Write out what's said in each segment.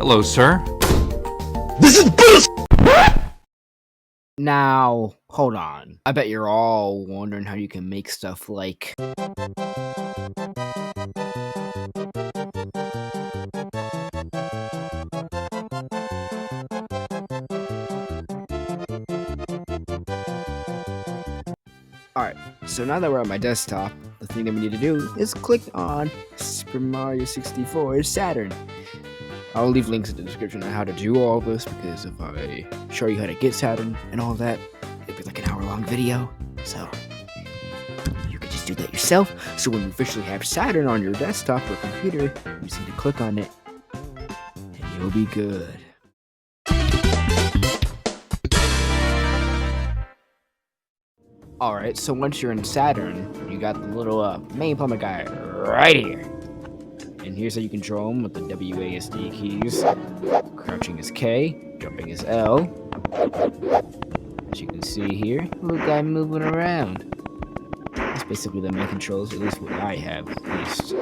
Hello, sir. This is bullshit! Now, hold on. I bet you're all wondering how you can make stuff like... Alright, so now that we're on my desktop, the thing that we need to do is click on Super Mario 64 Saturn. I'll leave links in the description on how to do all this, because if I show you how to get Saturn and all that, it'll be like an hour-long video. So, you can just do that yourself. So when you officially have Saturn on your desktop or computer, you just need to click on it, and you'll be good. Alright, so once you're in Saturn, you got the little main plumber guy right here. And here's how you control him with the WASD keys. Crouching is K, jumping is L. As you can see here, little guy moving around. That's basically the main controls, at least what I have, at least.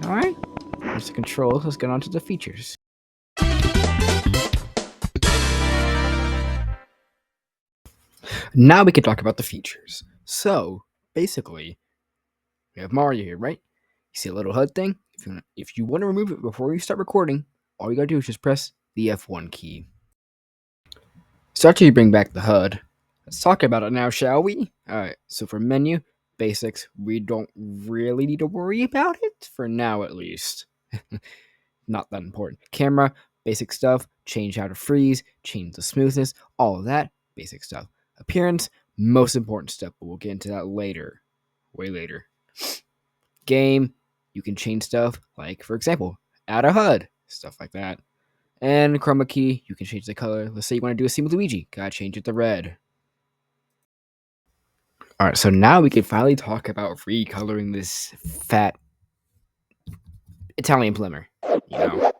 Alright, there's the controls, let's get on to the features. Now we can talk about the features. So, basically, we have Mario here, right? You see a little HUD thing? If you want to remove it before you start recording, all you gotta do is just press the F1 key. So after you bring back the HUD, let's talk about it now, shall we? Alright, so for menu, basics, we don't really need to worry about it, for now at least. Not that important. Camera, basic stuff, change how to freeze, change the smoothness, all of that, basic stuff. Appearance, most important step, but we'll get into that later. Way later. Game, you can change stuff, like, for example, add a HUD, stuff like that. And chroma key, you can change the color. Let's say you want to do a scene with Luigi, gotta change it to red. Alright, so now we can finally talk about recoloring this fat Italian plumber, you know.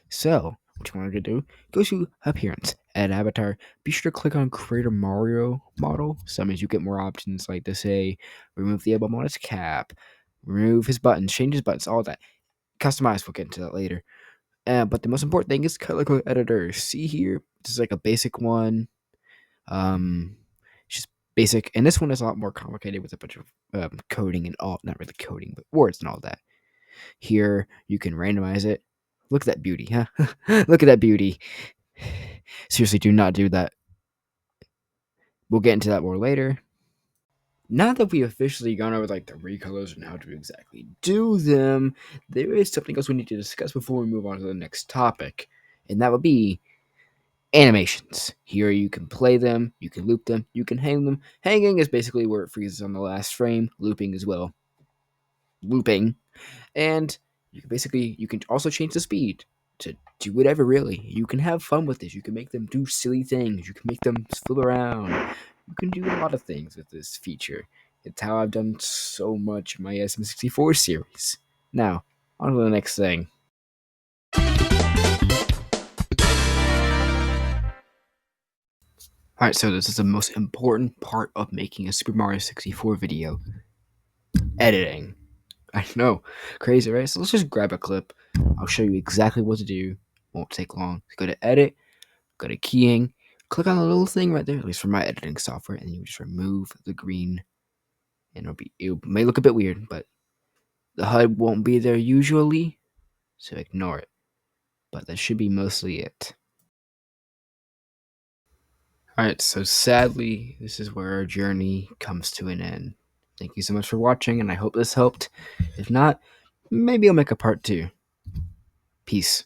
So, what you want to do, go to Appearance, Add Avatar, be sure to click on Create a Mario Model. So that means you get more options, like to say, remove the album on its cap, remove his buttons, change his buttons, all that. Customize, we'll get into that later. But the most important thing is color code editor. See here, this is like a basic one. It's just basic, and this one is a lot more complicated with a bunch of coding and all, not really coding, but words and all that. Here, you can randomize it. Look at that beauty, huh? Look at that beauty. Seriously, do not do that. We'll get into that more later. Now that we've officially gone over like the recolors and how to exactly do them, there is something else we need to discuss before we move on to the next topic, and that would be animations. Here you can play them, you can loop them, you can hang them. Hanging is basically where it freezes on the last frame. Looping as well. Looping. And you can also change the speed to do whatever, really. You can have fun with this. You can make them do silly things. You can make them flip around. You can do a lot of things with this feature. It's how I've done so much in my SM64 series. Now, on to the next thing. Alright, so this is the most important part of making a Super Mario 64 video. Editing. I know, crazy, right? So let's just grab a clip. I'll show you exactly what to do. Won't take long. Go to Edit, go to Keying, click on the little thing right there, at least for my editing software, and you just remove the green. And it may look a bit weird, but the HUD won't be there usually, so ignore it. But that should be mostly it. Alright, so sadly, this is where our journey comes to an end. Thank you so much for watching, and I hope this helped. If not, maybe I'll make a part 2. Peace.